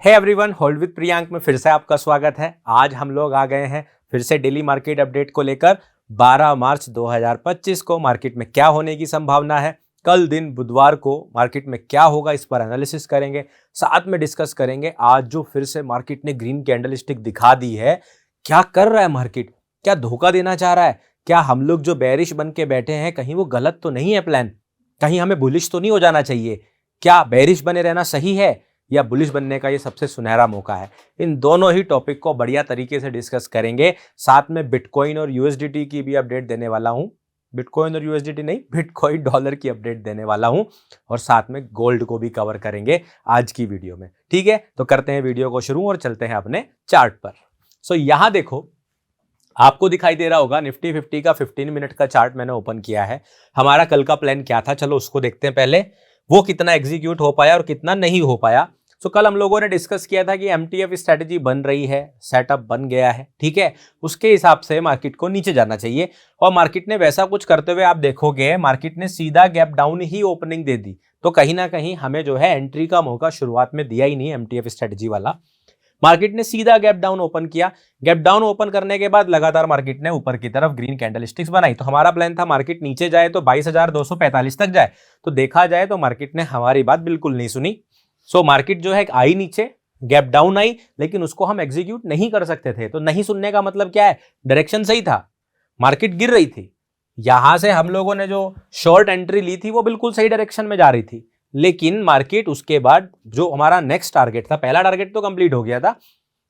Hey everyone, hold with Priyank में फिर से आपका स्वागत है। आज हम लोग आ गए हैं फिर से डेली मार्केट अपडेट को लेकर। 12 मार्च 2025 को मार्केट में क्या होने की संभावना है, कल दिन बुधवार को मार्केट में क्या होगा, इस पर एनालिसिस करेंगे, साथ में डिस्कस करेंगे। आज जो फिर से मार्केट ने ग्रीन कैंडलस्टिक दिखा दी है, क्या कर रहा है मार्केट, क्या धोखा देना चाह रहा है, क्या हम लोग जो बेरिश बन के बैठे हैं कहीं वो गलत तो नहीं है प्लान, कहीं हमें बुलिश तो नहीं हो जाना चाहिए, क्या बेरिश बने रहना सही है या बुलिश बनने का ये सबसे सुनहरा मौका है। इन दोनों ही टॉपिक को बढ़िया तरीके से डिस्कस करेंगे। साथ में बिटकॉइन और यूएसडीटी की भी अपडेट देने वाला हूं। बिटकॉइन और यूएसडीटी नहीं, बिटकॉइन डॉलर की अपडेट देने वाला हूं और साथ में गोल्ड को भी कवर करेंगे आज की वीडियो में। ठीक है, तो करते हैं वीडियो को शुरू और चलते हैं अपने चार्ट पर। सो यहां देखो, आपको दिखाई दे रहा होगा निफ्टी 50 का 15 मिनट का चार्ट मैंने ओपन किया है। हमारा कल का प्लान क्या था, चलो उसको देखते हैं। पहले वो कितना एग्जीक्यूट हो पाया और कितना नहीं हो पाया। तो कल हम लोगों ने डिस्कस किया था कि एमटीएफ स्ट्रेटेजी बन रही है, सेटअप बन गया है, ठीक है, उसके हिसाब से मार्केट को नीचे जाना चाहिए। और मार्केट ने वैसा कुछ करते हुए आप देखोगे, मार्केट ने सीधा गैप डाउन ही ओपनिंग दे दी। तो कहीं ना कहीं हमें जो है एंट्री का मौका शुरुआत में दिया ही नहीं एमटीएफ स्ट्रेटेजी वाला। मार्केट ने सीधा गैप डाउन ओपन किया। गैप डाउन ओपन करने के बाद लगातार मार्केट ने ऊपर की तरफ ग्रीन कैंडलस्टिक्स बनाई। तो हमारा प्लान था मार्केट नीचे जाए तो 22,245 तक जाए। तो देखा जाए तो मार्केट ने हमारी बात बिल्कुल नहीं सुनी। सो मार्केट जो है आई नीचे, गैप डाउन आई, लेकिन उसको हम एग्जीक्यूट नहीं कर सकते थे। तो नहीं सुनने का मतलब क्या है, डायरेक्शन सही था, मार्केट गिर रही थी। यहां से हम लोगों ने जो शॉर्ट एंट्री ली थी वो बिल्कुल सही डायरेक्शन में जा रही थी, लेकिन मार्केट उसके बाद जो हमारा नेक्स्ट टारगेट था, पहला टारगेट तो कंप्लीट हो गया था,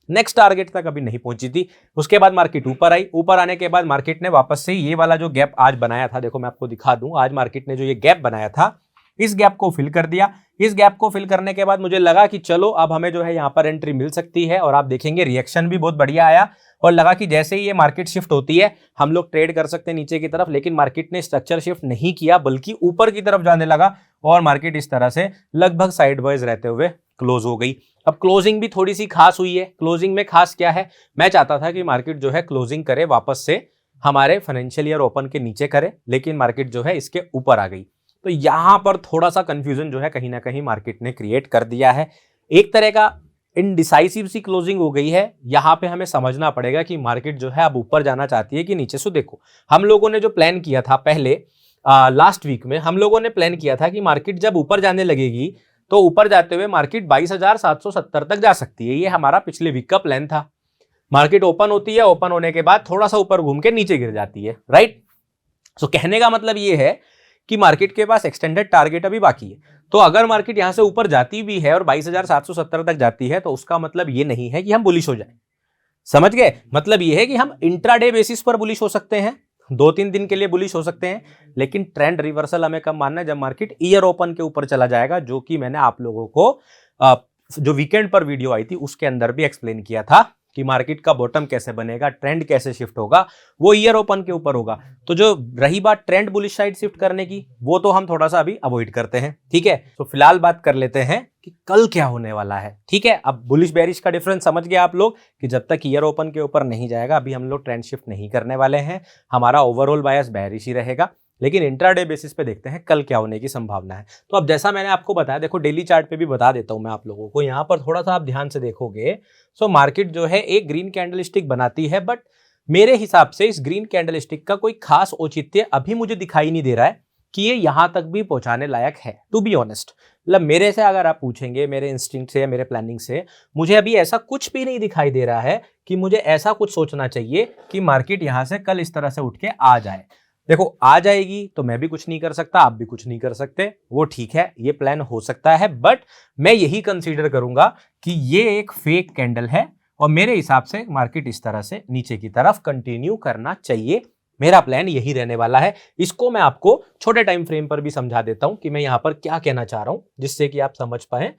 नेक्स्ट टारगेट तक अभी नहीं पहुंची थी। उसके बाद मार्केट ऊपर आई। ऊपर आने के बाद मार्केट ने वापस से ये वाला जो गैप आज बनाया था, देखो मैं आपको दिखा दूं, आज मार्केट ने जो ये गैप बनाया था, इस गैप को फिल कर दिया। इस गैप को फिल करने के बाद मुझे लगा कि चलो अब हमें जो है यहां पर एंट्री मिल सकती है। और आप देखेंगे रिएक्शन भी बहुत बढ़िया आया और लगा कि जैसे ही ये मार्केट शिफ्ट होती है हम लोग ट्रेड कर सकते हैं नीचे की तरफ। लेकिन मार्केट ने स्ट्रक्चर शिफ्ट नहीं किया, बल्कि ऊपर की तरफ जाने लगा और मार्केट इस तरह से लगभग साइडवाइज रहते हुए क्लोज हो गई। अब क्लोजिंग भी थोड़ी सी खास हुई है। क्लोजिंग में खास क्या है, मैं चाहता था कि मार्केट जो है क्लोजिंग करे वापस से हमारे फाइनेंशियल ईयर ओपन के नीचे करे, लेकिन मार्केट जो है इसके ऊपर आ गई। तो यहां पर थोड़ा सा कंफ्यूजन जो है कहीं ना कहीं मार्केट ने क्रिएट कर दिया है। एक तरह का इनडिसाइसिव सी क्लोजिंग हो गई है। यहां पे हमें समझना पड़ेगा कि मार्केट जो है अब ऊपर जाना चाहती है कि नीचे। सो देखो, हम लोगों ने जो प्लान किया था पहले लास्ट वीक में, हम लोगों ने प्लान किया था कि मार्केट जब ऊपर जाने लगेगी तो ऊपर जाते हुए मार्केट 22,770 तक जा सकती है। ये हमारा पिछले वीक का प्लान था। मार्केट ओपन होती है, ओपन होने के बाद थोड़ा सा ऊपर घूम के नीचे गिर जाती है, राइट। सो कहने का मतलब ये है कि मार्केट के पास एक्सटेंडेड टारगेट अभी बाकी है। तो अगर मार्केट यहां से ऊपर जाती भी है और 22,770 तक जाती है, तो उसका मतलब ये नहीं है कि हम बुलिश हो जाएं। समझ गए? मतलब ये है कि हम इंट्राडे बेसिस पर बुलिश हो सकते हैं, 2-3 दिन के लिए बुलिश हो सकते हैं, लेकिन ट्रेंड रिवर्सल हमें कब मानना है, जब मार्केट ईयर ओपन के ऊपर चला जाएगा, जो कि मैंने आप लोगों को जो वीकेंड पर वीडियो आई थी उसके अंदर भी एक्सप्लेन किया था कि मार्केट का बॉटम कैसे बनेगा, ट्रेंड कैसे शिफ्ट होगा, वो ईयर ओपन के ऊपर होगा। तो जो रही बात ट्रेंड बुलिश साइड शिफ्ट करने की, वो तो हम थोड़ा सा अभी अवॉइड करते हैं, ठीक है। तो फिलहाल बात कर लेते हैं कि कल क्या होने वाला है, ठीक है। अब बुलिश बेरिश का डिफरेंस समझ गए आप लोग कि जब तक ईयर ओपन के ऊपर नहीं जाएगा अभी हम लोग ट्रेंड शिफ्ट नहीं करने वाले हैं, हमारा ओवरऑल बायस बेरिश ही रहेगा। लेकिन इंट्राडे बेसिस पे देखते हैं कल क्या होने की संभावना है। तो अब जैसा मैंने आपको बताया, देखो डेली चार्ट पे भी बता देता हूं मैं आप लोगों को, यहां पर थोड़ा सा आप ध्यान से देखोगे। सो मार्केट जो है एक ग्रीन कैंडलस्टिक बनाती है, बट मेरे हिसाब से इस ग्रीन कैंडलस्टिक का कोई खास औचित्य अभी मुझे दिखाई नहीं दे रहा है कि ये यहां तक भी पहुंचाने लायक है, टू बी ऑनेस्ट। मतलब मेरे से अगर आप पूछेंगे, मेरे इंस्टिंक्ट से या मेरे प्लानिंग से, मुझे अभी ऐसा कुछ भी नहीं दिखाई दे रहा है कि मुझे ऐसा कुछ सोचना चाहिए कि मार्केट यहां से कल इस तरह से उठ के आ जाए। देखो, आ जाएगी तो मैं भी कुछ नहीं कर सकता, आप भी कुछ नहीं कर सकते, वो ठीक है, ये प्लान हो सकता है, बट मैं यही कंसीडर करूंगा कि ये एक फेक कैंडल है और मेरे हिसाब से मार्केट इस तरह से नीचे की तरफ कंटिन्यू करना चाहिए। मेरा प्लान यही रहने वाला है। इसको मैं आपको छोटे टाइम फ्रेम पर भी समझा देता हूं कि मैं यहां पर क्या कहना चाह रहा हूं, जिससे कि आप समझ पाए,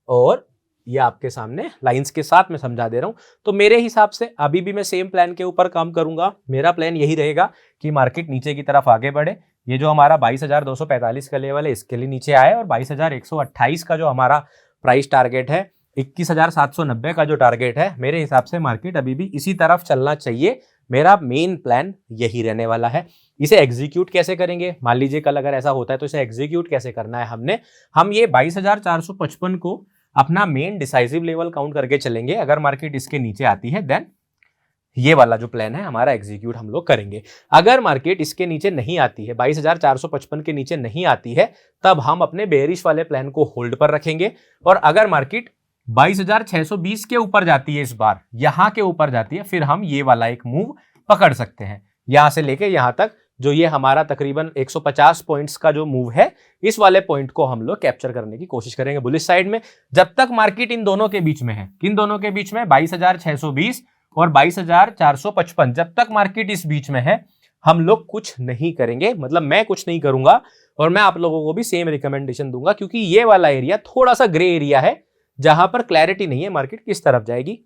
और ये आपके सामने लाइंस के साथ मैं समझा दे रहा हूं। तो मेरे हिसाब से अभी भी मैं सेम प्लान के ऊपर काम करूंगा। मेरा प्लान यही रहेगा कि मार्केट नीचे की तरफ आगे बढ़े। ये जो हमारा 22,245 का लेवल है इसके लिए नीचे आए, और 22,128 का जो हमारा प्राइस टारगेट है, 21,790 का जो टारगेट है, मेरे हिसाब से मार्केट अभी भी इसी तरफ चलना चाहिए। मेरा मेन प्लान यही रहने वाला है। इसे एग्जीक्यूट कैसे करेंगे, मान लीजिए कल अगर ऐसा होता है तो इसे एग्जीक्यूट कैसे करना है, हम ये 22,455 को अपना मेन डिसाइसिव लेवल काउंट करके चलेंगे। अगर मार्केट इसके नीचे आती है देन ये वाला जो प्लान है हमारा एग्जीक्यूट हम लोग करेंगे। अगर मार्केट इसके नीचे नहीं आती है, 22,455 के नीचे नहीं आती है, तब हम अपने बेयरिश वाले प्लान को होल्ड पर रखेंगे। और अगर मार्केट 22,620 के ऊपर जाती है, इस बार यहां के ऊपर जाती है, फिर हम ये वाला एक मूव पकड़ सकते हैं। यहां से लेके यहां तक जो ये हमारा तकरीबन 150 पॉइंट्स का जो मूव है, इस वाले पॉइंट को हम लोग कैप्चर करने की कोशिश करेंगे बुलिश साइड में। जब तक मार्केट इन दोनों के बीच में है, किन दोनों के बीच में, 22,620 और 22,455, जब तक मार्केट इस बीच में है हम लोग कुछ नहीं करेंगे। मतलब मैं कुछ नहीं करूंगा और मैं आप लोगों को भी सेम रिकमेंडेशन दूंगा, क्योंकि ये वाला एरिया थोड़ा सा ग्रे एरिया है जहां पर क्लैरिटी नहीं है मार्केट किस तरफ जाएगी।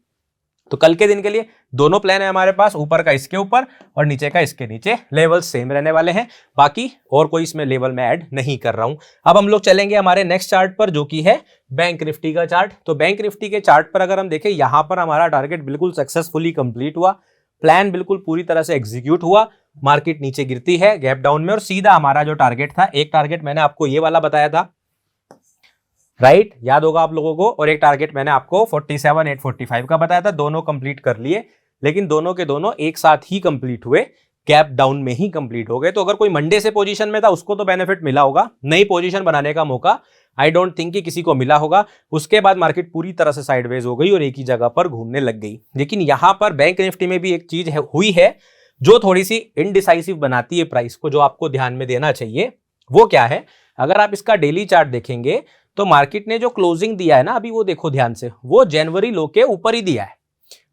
तो कल के दिन के लिए दोनों प्लान है हमारे पास, ऊपर का इसके ऊपर और नीचे का इसके नीचे। लेवल सेम रहने वाले हैं, बाकी और कोई इसमें लेवल में ऐड नहीं कर रहा हूं। अब हम लोग चलेंगे हमारे नेक्स्ट चार्ट पर, जो कि है बैंक निफ्टी का चार्ट। तो बैंक निफ्टी के चार्ट पर अगर हम देखें, यहां पर हमारा टारगेट बिल्कुल सक्सेसफुली कंप्लीट हुआ, प्लान बिल्कुल पूरी तरह से एग्जीक्यूट हुआ। मार्केट नीचे गिरती है गैप डाउन में और सीधा हमारा जो टारगेट था, एक टारगेट मैंने आपको ये वाला बताया था, राइट, याद होगा आप लोगों को, और एक टारगेट मैंने आपको 47,845 का बताया था। दोनों कंप्लीट कर लिए, लेकिन दोनों के दोनों एक साथ ही कंप्लीट हुए, गैप डाउन में ही कंप्लीट हो गए। तो अगर कोई मंडे से पोजीशन में था उसको तो बेनिफिट मिला होगा, नई पोजीशन बनाने का मौका आई डोंट थिंक कि किसी को मिला होगा। उसके बाद मार्केट पूरी तरह से साइडवेज हो गई और एक ही जगह पर घूमने लग गई। लेकिन यहां पर बैंक निफ्टी में भी एक चीज हुई है जो थोड़ी सी इनडिसाइसिव बनाती है प्राइस को, जो आपको ध्यान में देना चाहिए। वो क्या है, अगर आप इसका डेली चार्ट देखेंगे तो मार्केट ने जो क्लोजिंग दिया है ना अभी, वो देखो ध्यान से, वो जनवरी लो के ऊपर ही दिया है,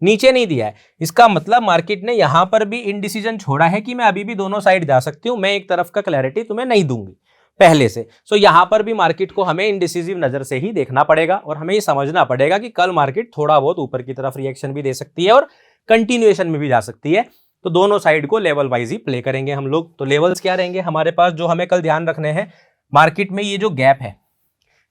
नीचे नहीं दिया है। इसका मतलब मार्केट ने यहां पर भी इनडिसीजन छोड़ा है कि मैं अभी भी दोनों साइड जा सकती हूं, मैं एक तरफ का क्लैरिटी तुम्हें नहीं दूंगी पहले से। सो यहां पर भी मार्केट को हमें इनडिसीजिव नजर से ही देखना पड़ेगा और हमें ये समझना पड़ेगा कि कल मार्केट थोड़ा बहुत ऊपर की तरफ रिएक्शन भी दे सकती है और कंटिन्यूएशन में भी जा सकती है। तो दोनों साइड को लेवल वाइज ही प्ले करेंगे हम लोग। तो लेवल्स क्या रहेंगे हमारे पास जो हमें कल ध्यान रखने हैं, मार्केट में ये जो गैप है,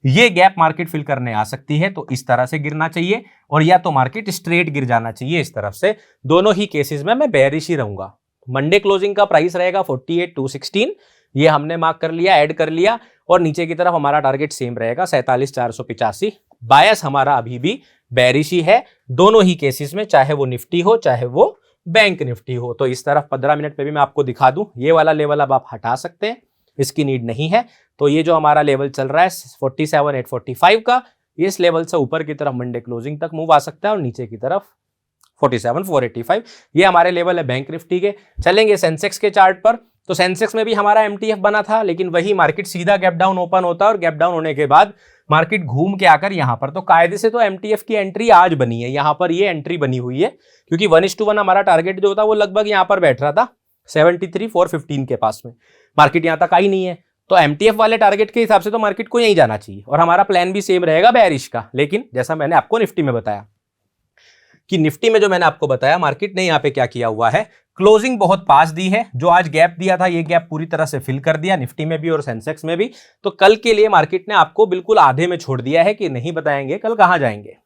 ये गैप मार्केट फिल करने आ सकती है, तो इस तरह से गिरना चाहिए, और या तो मार्केट स्ट्रेट गिर जाना चाहिए इस तरफ से। दोनों ही केसेस में मैं बेयरिश ही रहूंगा। मंडे क्लोजिंग का प्राइस रहेगा 48,216, ये हमने मार्क कर लिया, ऐड कर लिया, और नीचे की तरफ हमारा टारगेट सेम रहेगा 47,485। बायस हमारा अभी भी बेयरिश ही है दोनों ही केसेस में, चाहे वो निफ्टी हो चाहे वो बैंक निफ्टी हो। तो इस तरफ 15 मिनट पे भी मैं आपको दिखा दूं, ये वाला लेवल अब आप हटा सकते हैं, इसकी नीड नहीं है। तो ये जो हमारा लेवल चल रहा है 47,845 का, इस लेवल से ऊपर की तरफ मंडे क्लोजिंग तक मूव आ सकता है और नीचे की तरफ 47,485, ये हमारे लेवल है बैंक निफ्टी के। चलेंगे सेंसेक्स के चार्ट पर। तो सेंसेक्स में भी हमारा एमटीएफ बना था, लेकिन वही मार्केट सीधा गैप डाउन ओपन होता है और गैप डाउन होने के बाद मार्केट घूम के आकर यहां पर, तो कायदे से तो एमटीएफ की एंट्री आज बनी है, यहां पर ये एंट्री बनी हुई है, क्योंकि 1:1 हमारा टारगेट जो होता है वो लगभग यहां पर बैठ रहा था 73,415 के पास में। मार्केट यहां तक आई नहीं है, तो एमटीएफ वाले टारगेट के हिसाब से तो मार्केट को यहीं जाना चाहिए, और हमारा प्लान भी सेम रहेगा बेयरिश का। लेकिन जैसा मैंने आपको निफ्टी में बताया कि निफ्टी में जो मैंने आपको बताया, मार्केट ने यहां पे क्या किया हुआ है, क्लोजिंग बहुत पास दी है। जो आज गैप दिया था, ये गैप पूरी तरह से फिल कर दिया निफ्टी में भी और सेंसेक्स में भी। तो कल के लिए मार्केट ने आपको बिल्कुल आधे में छोड़ दिया है कि नहीं बताएंगे कल कहां जाएंगे।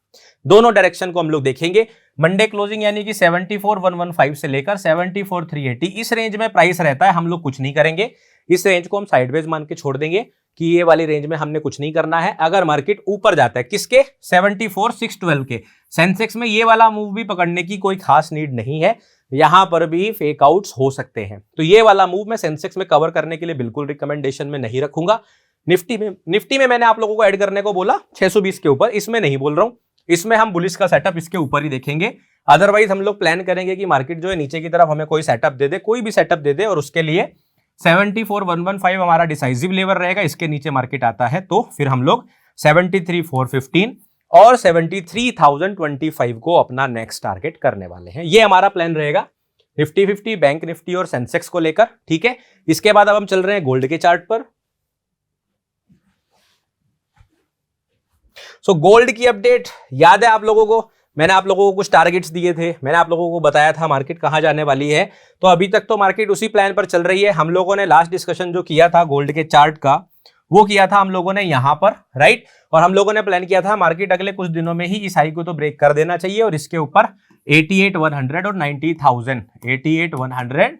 दोनों डायरेक्शन को हम लोग देखेंगे। मंडे क्लोजिंग यानी कि 74,115 से लेकर 74,380, इस रेंज में प्राइस रहता है, हम लोग कुछ नहीं करेंगे। इस रेंज को हम साइडवेज मान के छोड़ देंगे कि ये वाली रेंज में हमने कुछ नहीं करना है। अगर मार्केट ऊपर जाता है, किसके, 74,612 के, सेंसेक्स में ये वाला मूव भी पकड़ने की कोई खास नीड नहीं है, यहां पर भी फेक आउट्स हो सकते हैं। तो ये वाला मूव मैं सेंसेक्स में कवर करने के लिए बिल्कुल रिकमेंडेशन में नहीं रखूंगा। निफ्टी में मैंने आप लोगों को ऐड करने को बोला 620 के ऊपर, इसमें नहीं बोल रहा हूं, इसमें हम बुलिश का सेटअप इसके ऊपर ही देखेंगे। अदरवाइज हम लोग प्लान करेंगे कि मार्केट जो है नीचे की तरफ हमें कोई सेटअप दे दे, कोई भी सेटअप दे दे, और उसके लिए 74,115 हमारा डिसाइसिव लेवल रहेगा। इसके नीचे मार्केट आता है तो फिर हम लोग 73,415 और 73,025 को अपना नेक्स्ट टारगेट करने वाले हैं। ये हमारा प्लान रहेगा निफ्टी 50, बैंक निफ्टी और सेंसेक्स को लेकर, ठीक है। इसके बाद अब हम चल रहे हैं गोल्ड के चार्ट पर। सो गोल्ड की अपडेट याद है आप लोगों को, मैंने आप लोगों को कुछ टारगेट्स दिए थे, मैंने आप लोगों को बताया था मार्केट कहां जाने वाली है। तो अभी तक तो मार्केट उसी प्लान पर चल रही है। हम लोगों ने लास्ट डिस्कशन जो किया था गोल्ड के चार्ट का, वो किया था हम लोगों ने यहां पर, राइट। और हम लोगों ने प्लान किया था मार्केट अगले कुछ दिनों में ही इस हाई को तो ब्रेक कर देना चाहिए और इसके ऊपर 88,100 और 90,000, 88,100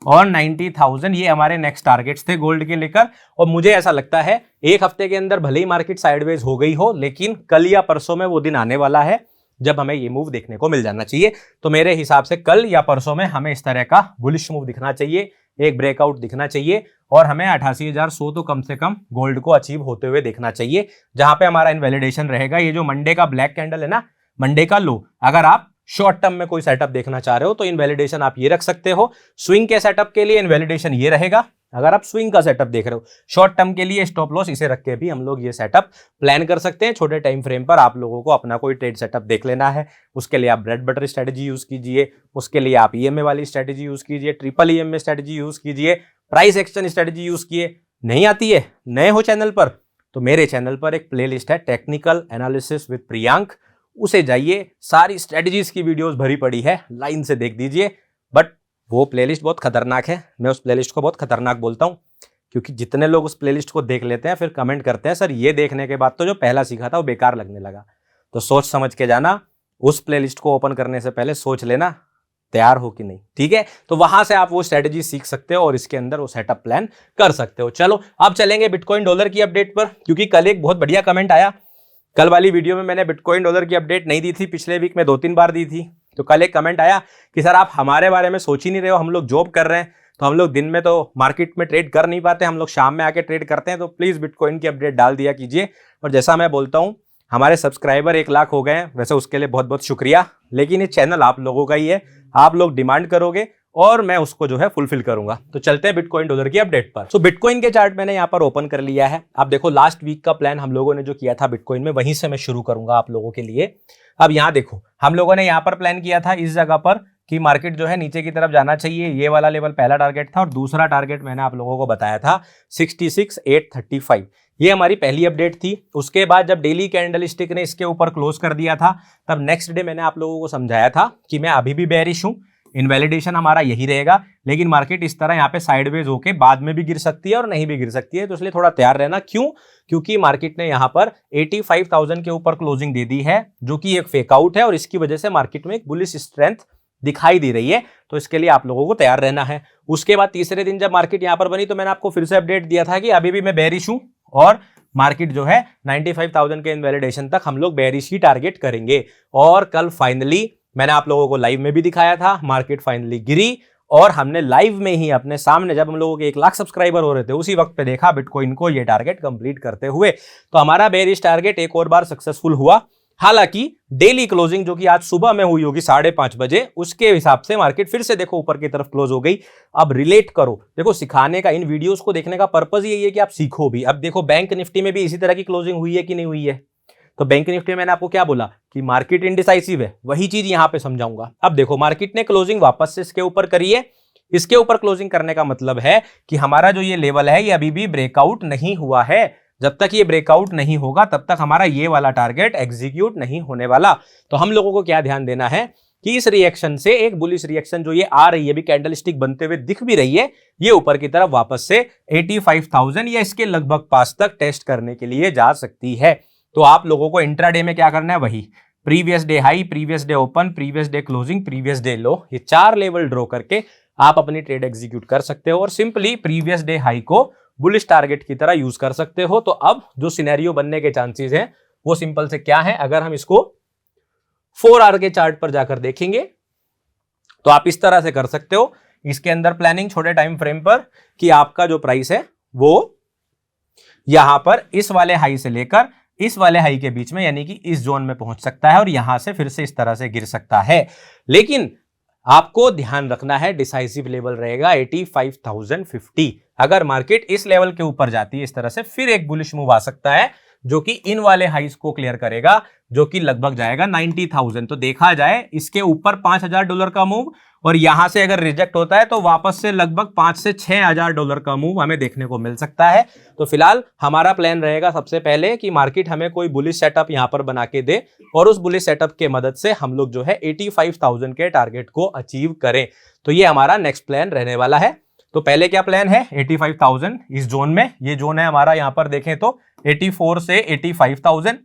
और 90,000 ये हमारे नेक्स्ट टारगेट्स थे गोल्ड के लेकर। और मुझे ऐसा लगता है एक हफ्ते के अंदर भले ही मार्केट साइडवेज हो गई हो, लेकिन कल या परसों में वो दिन आने वाला है जब हमें ये मूव देखने को मिल जाना चाहिए। तो मेरे हिसाब से कल या परसों में हमें इस तरह का बुलिश मूव दिखना चाहिए, एक ब्रेकआउट दिखना चाहिए और हमें 88,100 तो कम से कम गोल्ड को अचीव होते हुए देखना चाहिए, जहां पे हमारा इनवैलिडेशन रहेगा। ये जो मंडे का ब्लैक कैंडल है ना, मंडे का लो, अगर आप शॉर्ट टर्म में कोई सेटअप देखना चाह रहे हो तो इनवैलिडेशन आप ये रख सकते हो। स्विंग के सेटअप के लिए इनवैलिडेशन ये रहेगा, अगर आप स्विंग का सेटअप देख रहे हो। शॉर्ट टर्म के लिए स्टॉप लॉस इसे रख के भी हम लोग ये सेटअप प्लान कर सकते हैं। छोटे टाइम फ्रेम पर आप लोगों को अपना कोई ट्रेड सेटअप देख लेना है, उसके लिए आप ब्रेड बटर स्ट्रेटेजी यूज कीजिए, उसके लिए आप ईएमए वाली स्ट्रेटेजी यूज कीजिए, ट्रिपल ईएमए स्ट्रेटेजी यूज कीजिए, प्राइस एक्शन स्ट्रेटेजी यूज किए। नहीं आती है, नए हो चैनल पर, तो मेरे चैनल पर एक प्लेलिस्ट है टेक्निकल एनालिसिस विद प्रियांक, उसे जाइए, सारी स्ट्रेटजीज की वीडियोस भरी पड़ी है, लाइन से देख दीजिए। बट वो प्लेलिस्ट बहुत खतरनाक है, मैं उस प्लेलिस्ट को बहुत खतरनाक बोलता हूं, क्योंकि जितने लोग उस प्लेलिस्ट को देख लेते हैं फिर कमेंट करते हैं सर ये देखने के बाद तो जो पहला सीखा था वो बेकार लगने लगा। तो सोच समझ के जाना, उस प्लेलिस्ट को ओपन करने से पहले सोच लेना तैयार हो कि नहीं, ठीक है। तो वहां से आप वो स्ट्रेटजी सीख सकते हो और इसके अंदर वो सेटअप प्लान कर सकते हो। चलो अब चलेंगे बिटकॉइन डॉलर की अपडेट पर, क्योंकि कल एक बहुत बढ़िया कमेंट आया। कल वाली वीडियो में मैंने बिटकॉइन डॉलर की अपडेट नहीं दी थी, पिछले वीक में 2-3 बार दी थी। तो कल एक कमेंट आया कि सर आप हमारे बारे में सोच ही नहीं रहे हो, हम लोग जॉब कर रहे हैं तो हम लोग दिन में तो मार्केट में ट्रेड कर नहीं पाते, हम लोग शाम में आके ट्रेड करते हैं, तो प्लीज बिटकॉइन की अपडेट डाल दिया कीजिए। और जैसा मैं बोलता हूं, हमारे सब्सक्राइबर 1 लाख हो गए हैं, वैसे उसके लिए बहुत बहुत शुक्रिया, लेकिन ये चैनल आप लोगों का ही है, आप लोग डिमांड करोगे और मैं उसको जो है फुलफिल करूंगा। तो चलते हैं बिटकॉइन डॉलर की अपडेट पर। तो बिटकॉइन के चार्ट मैंने यहाँ पर ओपन कर लिया है। आप देखो लास्ट वीक का प्लान हम लोगों ने जो किया था बिटकॉइन में, वहीं से मैं शुरू करूंगा आप लोगों के लिए। अब यहाँ देखो, हम लोगों ने यहाँ पर प्लान किया था इस जगह पर कि मार्केट जो है नीचे की तरफ जाना चाहिए, ये वाला लेवल पहला टारगेट था, और दूसरा टारगेट मैंने आप लोगों को बताया था 66,835, ये हमारी पहली अपडेट थी। उसके बाद जब डेली कैंडल स्टिक ने इसके ऊपर क्लोज कर दिया था, तब नेक्स्ट डे मैंने आप लोगों को समझाया था कि मैं अभी भी बेयरिश हूं, इनवैलिडेशन हमारा यही रहेगा, लेकिन मार्केट इस तरह यहाँ पे साइडवेज होके बाद में भी गिर सकती है और नहीं भी गिर सकती है, तो इसलिए थोड़ा तैयार रहना। क्यों? क्योंकि मार्केट ने यहाँ पर 85,000 के ऊपर क्लोजिंग दे दी है, जो कि एक फेकआउट है और इसकी वजह से मार्केट में एक बुलिश स्ट्रेंथ दिखाई दे रही है, तो इसके लिए आप लोगों को तैयार रहना है। उसके बाद तीसरे दिन जब मार्केट यहाँ पर बनी तो मैंने आपको फिर से अपडेट दिया था कि अभी भी मैं बेयरिश हूं और मार्केट जो है 95,000 के इनवैलिडेशन तक हम लोग बेयरिश ही टारगेट करेंगे। और कल फाइनली मैंने आप लोगों को लाइव में भी दिखाया था, मार्केट फाइनली गिरी और हमने लाइव में ही अपने सामने, जब हम लोगों के 1 लाख सब्सक्राइबर हो रहे थे, उसी वक्त पे देखा बिटकॉइन को ये टारगेट कंप्लीट करते हुए। तो हमारा बेयरिश टारगेट एक और बार सक्सेसफुल हुआ। हालांकि डेली क्लोजिंग जो कि आज सुबह में हुई होगी 5:30 बजे, उसके हिसाब से मार्केट फिर से देखो ऊपर की तरफ क्लोज हो गई। अब रिलेट करो, देखो सिखाने का, इन वीडियोस को देखने का पर्पज यही है कि आप सीखो भी। अब देखो बैंक निफ्टी में भी इसी तरह की क्लोजिंग हुई है कि नहीं हुई है। तो बैंक निफ्टी में मैंने आपको क्या बोला कि मार्केट इनडिसाइसिव है, वही चीज यहां पे समझाऊंगा। अब देखो मार्केट ने क्लोजिंग वापस से इसके ऊपर करी है, इसके ऊपर क्लोजिंग करने का मतलब है कि हमारा जो ये लेवल है ये अभी भी ब्रेकआउट नहीं हुआ है। जब तक ये ब्रेकआउट नहीं होगा तब तक हमारा ये वाला टारगेट एग्जीक्यूट नहीं होने वाला। तो हम लोगों को क्या ध्यान देना है कि इस रिएक्शन से एक बुलिश रिएक्शन जो ये आ रही है, भी कैंडलस्टिक बनते हुए दिख भी रही है, ये ऊपर की तरफ वापस से 85,000 या इसके लगभग पास तक टेस्ट करने के लिए जा सकती है। तो आप लोगों को इंट्राडे में क्या करना है, वही previous day high, previous day open, previous day closing, previous day लो, ये 4 लेवल ड्रॉ करके आप अपनी ट्रेड एग्जीक्यूट कर सकते हो और सिंपली प्रीवियस डे हाई को बुलिश टारगेट की तरह यूज कर सकते हो। तो अब जो सिनेरियो बनने के चांसेस हैं वो सिंपल से क्या है, अगर हम इसको 4 आवर के चार्ट पर जाकर देखेंगे तो आप इस तरह से कर सकते हो इसके अंदर प्लानिंग छोटे टाइम फ्रेम पर कि आपका जो प्राइस है वो यहां पर इस वाले हाई से लेकर इस वाले हाई के बीच में, यानी कि इस जोन में पहुंच सकता है और यहां से फिर से इस तरह से गिर सकता है। लेकिन आपको ध्यान रखना है डिसाइसिव लेवल रहेगा 85,050। अगर मार्केट इस लेवल के ऊपर जाती है इस तरह से, फिर एक बुलिश मूव आ सकता है जो कि इन वाले हाइस को क्लियर करेगा, जो कि लगभग जाएगा 90,000। तो देखा जाए इसके ऊपर $5,000 का मूव और यहां से अगर रिजेक्ट होता है तो वापस से लगभग $5,000 से $6,000 का मूव हमें देखने को मिल सकता है। तो फिलहाल हमारा प्लान रहेगा सबसे पहले कि मार्केट हमें कोई बुलिश सेटअप यहां पर बना के दे और उस बुलिश सेटअप के मदद से हम लोग जो है 85,000 के टारगेट को अचीव करें। तो ये हमारा नेक्स्ट प्लान रहने वाला है। तो पहले क्या प्लान है, 85,000 इस जोन में, ये जोन है हमारा, यहां पर देखें तो 84 से 85,000।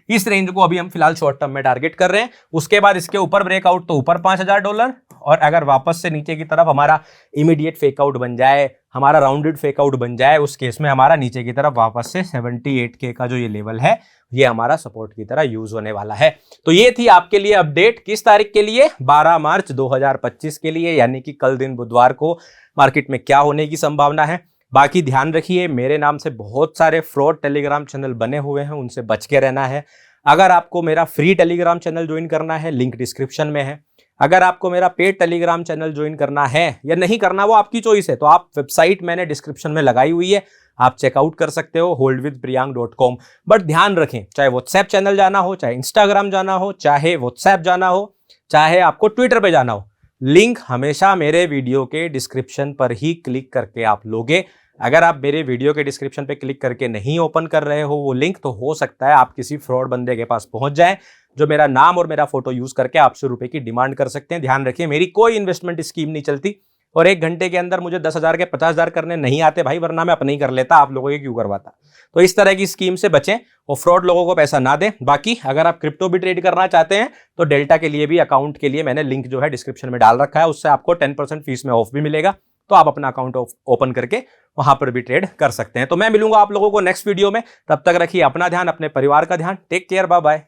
इस रेंज को अभी हम फिलहाल शॉर्ट टर्म में टारगेट कर रहे हैं। उसके बाद इसके ऊपर ब्रेकआउट तो ऊपर $5000, और अगर वापस से नीचे की तरफ हमारा इमीडिएट फेकआउट बन जाए, हमारा राउंडेड फेकआउट बन जाए, उस केस में हमारा नीचे की तरफ वापस से 78K का जो ये लेवल है ये हमारा सपोर्ट की तरह यूज होने वाला है। तो ये थी आपके लिए अपडेट, किस तारीख के लिए, 12 मार्च 2025 के लिए, यानी कि कल दिन बुधवार को मार्केट में क्या होने की संभावना है। बाकी ध्यान रखिए, मेरे नाम से बहुत सारे फ्रॉड टेलीग्राम चैनल बने हुए हैं, उनसे बच के रहना है। अगर आपको मेरा फ्री टेलीग्राम चैनल ज्वाइन करना है, लिंक डिस्क्रिप्शन में है। अगर आपको मेरा पेड टेलीग्राम चैनल ज्वाइन करना है या नहीं करना, वो आपकी चॉइस है, तो आप वेबसाइट मैंने डिस्क्रिप्शन में लगाई हुई है, आप चेकआउट कर सकते हो, holdwithpriyank.com। बट ध्यान रखें, चाहे व्हाट्सएप चैनल जाना हो, चाहे इंस्टाग्राम जाना हो, चाहे व्हाट्सएप जाना हो, चाहे आपको ट्विटर पे जाना हो, लिंक हमेशा मेरे वीडियो के डिस्क्रिप्शन पर ही क्लिक करके आप लोगे। अगर आप मेरे वीडियो के डिस्क्रिप्शन पे क्लिक करके नहीं ओपन कर रहे हो वो लिंक, तो हो सकता है आप किसी फ्रॉड बंदे के पास पहुंच जाए जो मेरा नाम और मेरा फोटो यूज करके आपसे रुपए की डिमांड कर सकते हैं। ध्यान रखिए, मेरी कोई इन्वेस्टमेंट स्कीम नहीं चलती, और 1 घंटे के अंदर मुझे 10,000 के 50,000 करने नहीं आते भाई, वरना मैं अपने ही कर लेता, आप लोगों के क्यों करवाता। तो इस तरह की स्कीम से बचें और फ्रॉड लोगों को पैसा ना दें। बाकी अगर आप क्रिप्टो भी ट्रेड करना चाहते हैं तो डेल्टा के लिए भी अकाउंट के लिए मैंने लिंक जो है डिस्क्रिप्शन में डाल रखा है, उससे आपको 10% फीस में ऑफ भी मिलेगा, तो आप अपना अकाउंट ओपन करके वहां पर भी ट्रेड कर सकते हैं। तो मैं मिलूंगा आप लोगों को नेक्स्ट वीडियो में, तब तक रखिए अपना ध्यान, अपने परिवार का ध्यान। Take care, bye bye.